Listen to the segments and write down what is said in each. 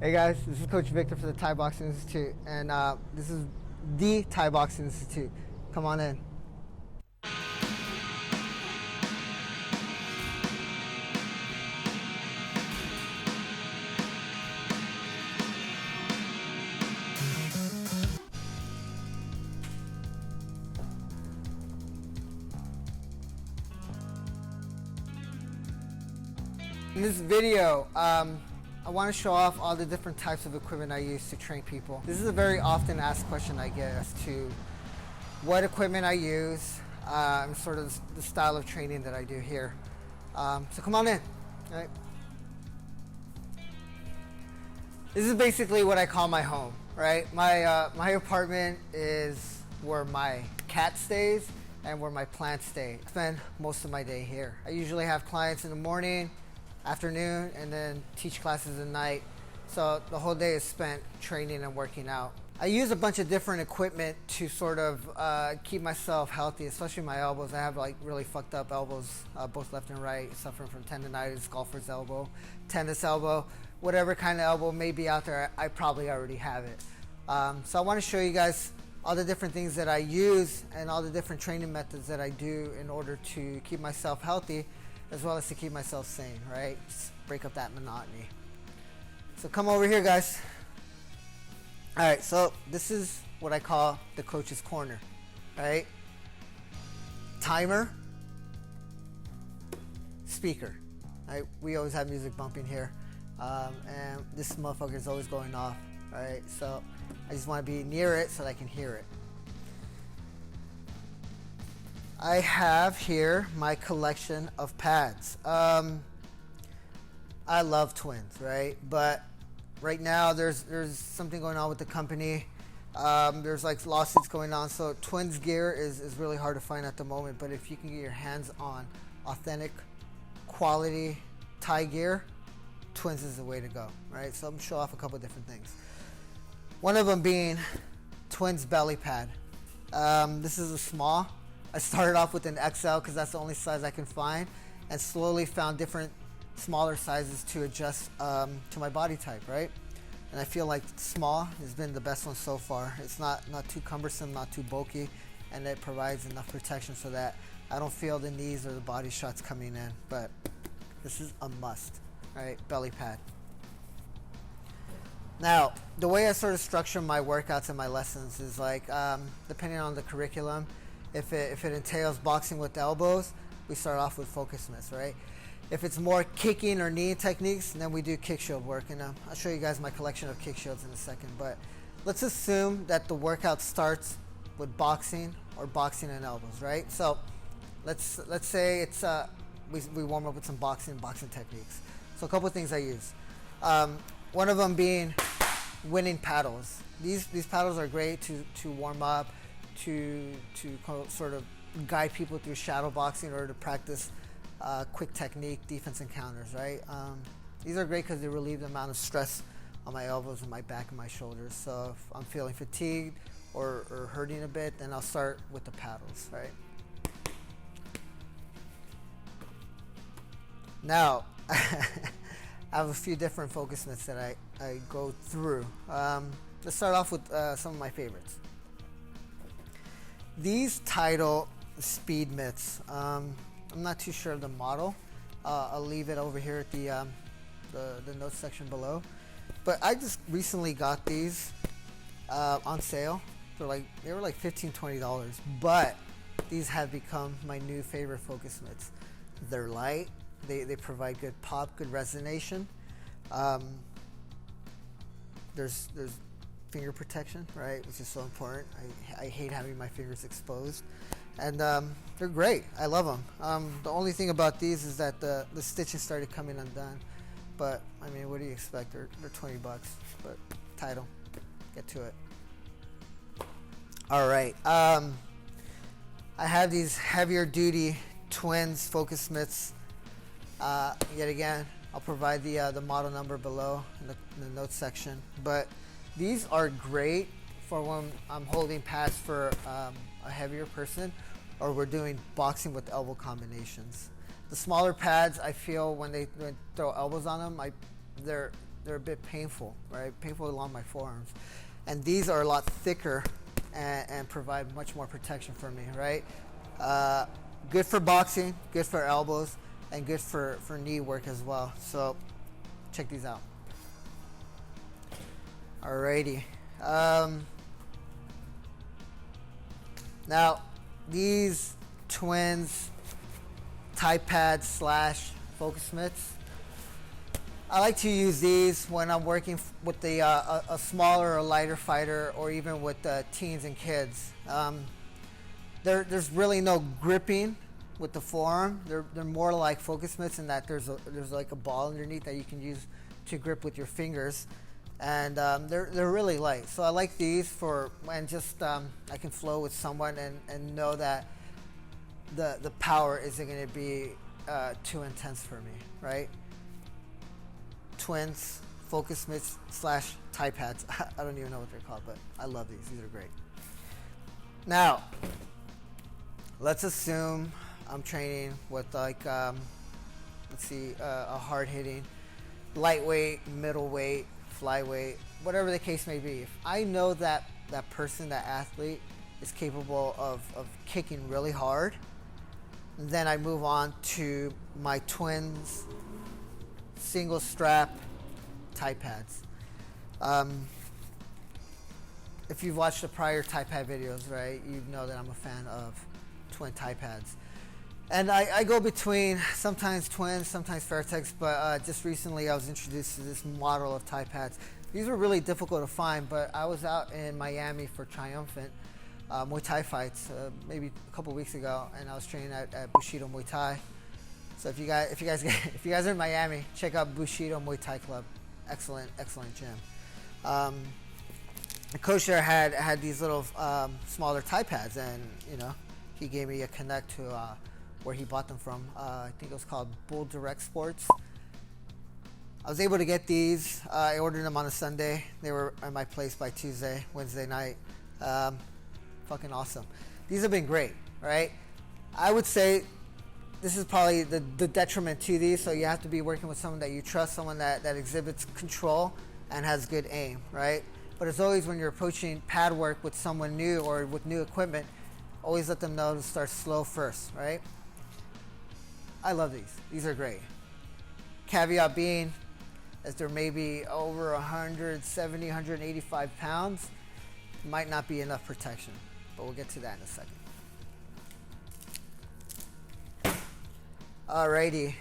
Hey guys, this is Coach Victor for the Thai Boxing Institute, and this is the Thai Boxing Institute. Come on in. In this video, I want to show off all the different types of equipment I use to train people. This is a very often asked question I get as to what equipment I use and sort of the style of training that I do here. So come on in. All right. This is basically what I call my home, right? My apartment is where my cat stays and where my plants stay. I spend most of my day here. I usually have clients in the morning, afternoon, and then teach classes at night. So the whole day is spent training and working out. I use a bunch of different equipment to sort of keep myself healthy, especially my elbows. I have like really fucked up elbows, both left and right, suffering from tendonitis, golfer's elbow, tennis elbow, whatever kind of elbow may be out there, I probably already have it. So I want to show you guys all the different things that I use and all the different training methods that I do in order to keep myself healthy, as well as to keep myself sane, right? Just break up that monotony. So come over here, guys. All right, so this is what I call the coach's corner, right? Timer, speaker, right? We always have music bumping here, and this motherfucker is always going off, right? So I just want to be near it so that I can hear it. I have here my collection of pads. I love twins, right? But right now there's something going on with the company. There's like lawsuits going on, so twins gear is really hard to find at the moment. But if you can get your hands on authentic, quality Thai gear, twins is the way to go, right? So I'm gonna show off a couple of different things. One of them being twins belly pad. This is a small. I started off with an XL because that's the only size I can find, and slowly found different smaller sizes to adjust to my body type, right? And I feel like small has been the best one so far. It's not too cumbersome, not too bulky, and it provides enough protection so that I don't feel the knees or the body shots coming in. But this is a must, right? Belly pad. Now, the way I sort of structure my workouts and my lessons is like, depending on the curriculum, if it entails boxing with elbows, we start off with focus mitts, right? If it's more kicking or kneeing techniques, then we do kick shield work. And I'll show you guys my collection of kick shields in a second. But let's assume that the workout starts with boxing or boxing and elbows, right? So let's say it's we warm up with some boxing techniques. So a couple of things I use. One of them being winning paddles. These paddles are great to warm up, to sort of guide people through shadow boxing in order to practice quick technique, defense, and counters, right? These are great because they relieve the amount of stress on my elbows and my back and my shoulders. So if I'm feeling fatigued or hurting a bit, then I'll start with the paddles, right? Now, I have a few different focus mitts that I go through. Let's start off with some of my favorites. These Title speed mitts. I'm not too sure of the model. I'll leave it over here at the notes section below. But I just recently got these on sale. They were like $15-20. But these have become my new favorite focus mitts. They're light. They provide good pop, good resonation. There's finger protection, right, which is so important. I hate having my fingers exposed, and they're great. I love them. The only thing about these is that the stitches started coming undone, but I mean, what do you expect? They're $20, but Title, get to it. All right, I have these heavier duty twins focus mitts. Yet again, I'll provide the model number below in the notes section, but these are great for when I'm holding pads for a heavier person, or we're doing boxing with elbow combinations. The smaller pads, I feel when they throw elbows on them, they're a bit painful, right? Painful along my forearms. And these are a lot thicker and provide much more protection for me, right? Good for boxing, good for elbows, and good for knee work as well. So check these out. Alrighty. Now, these Twins Tide pads slash focus mitts, I like to use these when I'm working with a smaller or lighter fighter, or even with teens and kids. There's really no gripping with the forearm. They're more like focus mitts in that there's like a ball underneath that you can use to grip with your fingers, and they're really light. So I like these for when just I can flow with someone and know that the power isn't going to be too intense for me, right? Twins focus mitts slash Tide pads. I don't even know what they're called, but I love these. These are great. Now, let's assume I'm training with like, a hard hitting, lightweight, middleweight, flyweight, whatever the case may be. If I know that that person, that athlete, is capable of kicking really hard, then I move on to my Twins single strap Tide pads. If you've watched the prior Tide pad videos, right, you know that I'm a fan of twin Tide pads. And I go between sometimes Twins, sometimes Fairtex, but just recently I was introduced to this model of Tide pads. These were really difficult to find, but I was out in Miami for Triumphant Muay Thai fights maybe a couple weeks ago, and I was training at Bushido Muay Thai. So if you guys are in Miami, check out Bushido Muay Thai Club. Excellent gym. The coach there had these little smaller Tide pads, and he gave me a connect to where he bought them from. I think it was called Bull Direct Sports. I was able to get these. I ordered them on a Sunday. They were at my place by Wednesday night. Fucking awesome. These have been great, right? I would say this is probably the detriment to these, so you have to be working with someone that you trust, someone that exhibits control and has good aim, right? But as always, when you're approaching pad work with someone new or with new equipment, always let them know to start slow first, right? I love these. These are great. Caveat being, as they're maybe over 170, 185 pounds, might not be enough protection, but we'll get to that in a second. Alrighty,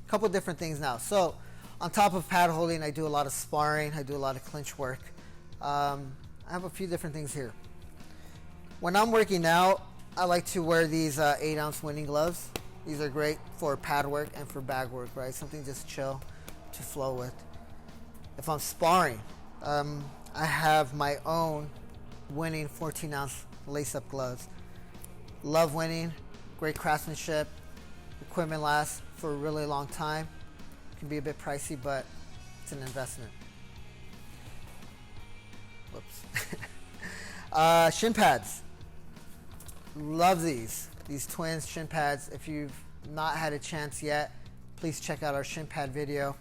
couple different things now. So on top of pad holding, I do a lot of sparring. I do a lot of clinch work. I have a few different things here. When I'm working out, I like to wear these 8-ounce winning gloves. These are great for pad work and for bag work, right? Something just chill to flow with. If I'm sparring, I have my own winning 14-ounce lace-up gloves. Love winning, great craftsmanship. Equipment lasts for a really long time. Can be a bit pricey, but it's an investment. Whoops. Shin pads. Love these Twins shin pads. If you've not had a chance yet, please check out our shin pad video.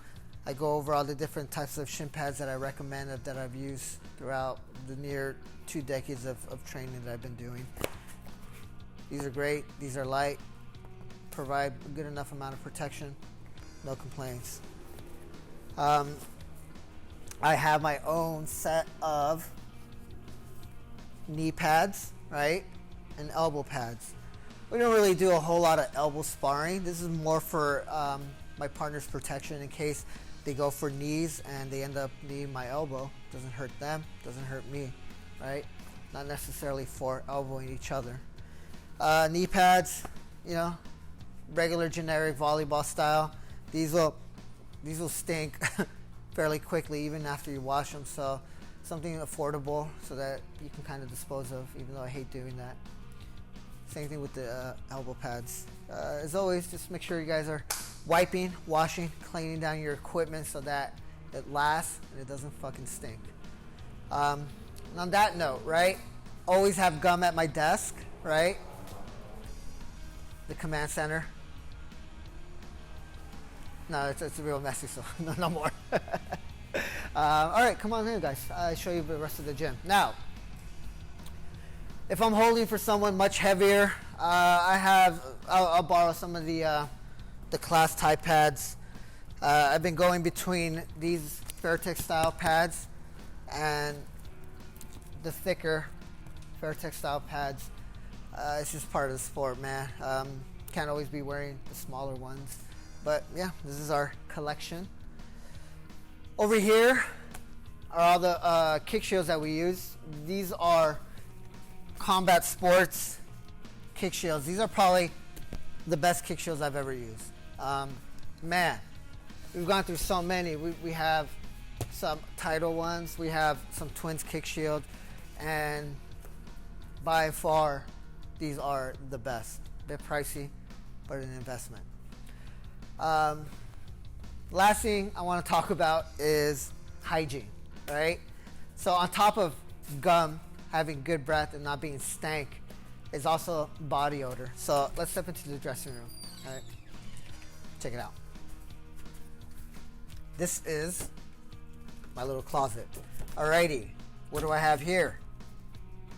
I go over all the different types of shin pads that I recommend that I've used throughout the near 2 decades of training that I've been doing. These are great. These are light. Provide a good enough amount of protection. No complaints. I have my own set of knee pads, right? And elbow pads. We don't really do a whole lot of elbow sparring. This is more for my partner's protection in case they go for knees and they end up kneeing my elbow. Doesn't hurt them, doesn't hurt me, right? Not necessarily for elbowing each other. Knee pads, regular generic volleyball style. These will stink fairly quickly even after you wash them. So something affordable so that you can kind of dispose of, even though I hate doing that. Same thing with the elbow pads. As always, just make sure you guys are wiping, washing, cleaning down your equipment so that it lasts and it doesn't fucking stink. And on that note, right, always have gum at my desk, right? The command center. No, it's real messy, so no more. All right, come on in, guys. I'll show you the rest of the gym. Now, if I'm holding for someone much heavier, I'll borrow some of the class type pads. I've been going between these Fairtex style pads and the thicker Fairtex style pads. It's just part of the sport, man. Can't always be wearing the smaller ones. But yeah, this is our collection. Over here are all the kick shields that we use. These are combat sports kick shields. These are probably the best kick shields I've ever used. Man, we've gone through so many. We have some Title ones. We have some Twins kick shield. And by far, these are the best. They're pricey, but an investment. Last thing I want to talk about is hygiene, right? So on top of gum, having good breath and not being stank, is also body odor. So let's step into the dressing room, all right? Check it out. This is my little closet. Alrighty, what do I have here?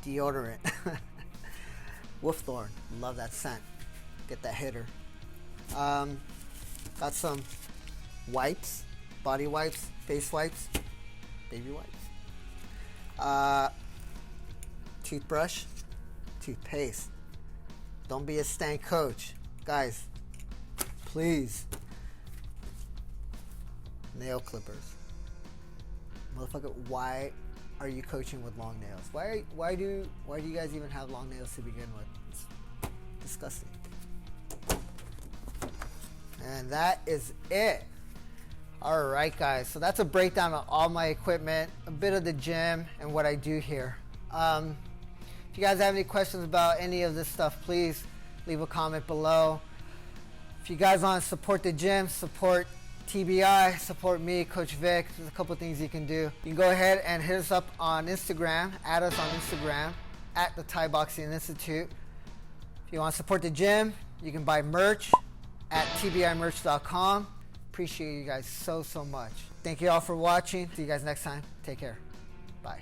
Deodorant. Wolfthorn, love that scent. Get that hitter. Got some wipes, body wipes, face wipes, baby wipes. Toothbrush, toothpaste. Don't be a stank coach. Guys, please. Nail clippers. Motherfucker, why are you coaching with long nails? Why do you guys even have long nails to begin with? It's disgusting. And that is it. All right, guys. So that's a breakdown of all my equipment, a bit of the gym, and what I do here. If you guys have any questions about any of this stuff, please leave a comment below. If you guys want to support the gym, support TBI, support me, Coach Vic, there's a couple things you can do. You can go ahead and hit us up on Instagram, add us on Instagram, at the Thai Boxing Institute. If you want to support the gym, you can buy merch at tbimerch.com. Appreciate you guys so much. Thank you all for watching. See you guys next time. Take care. Bye.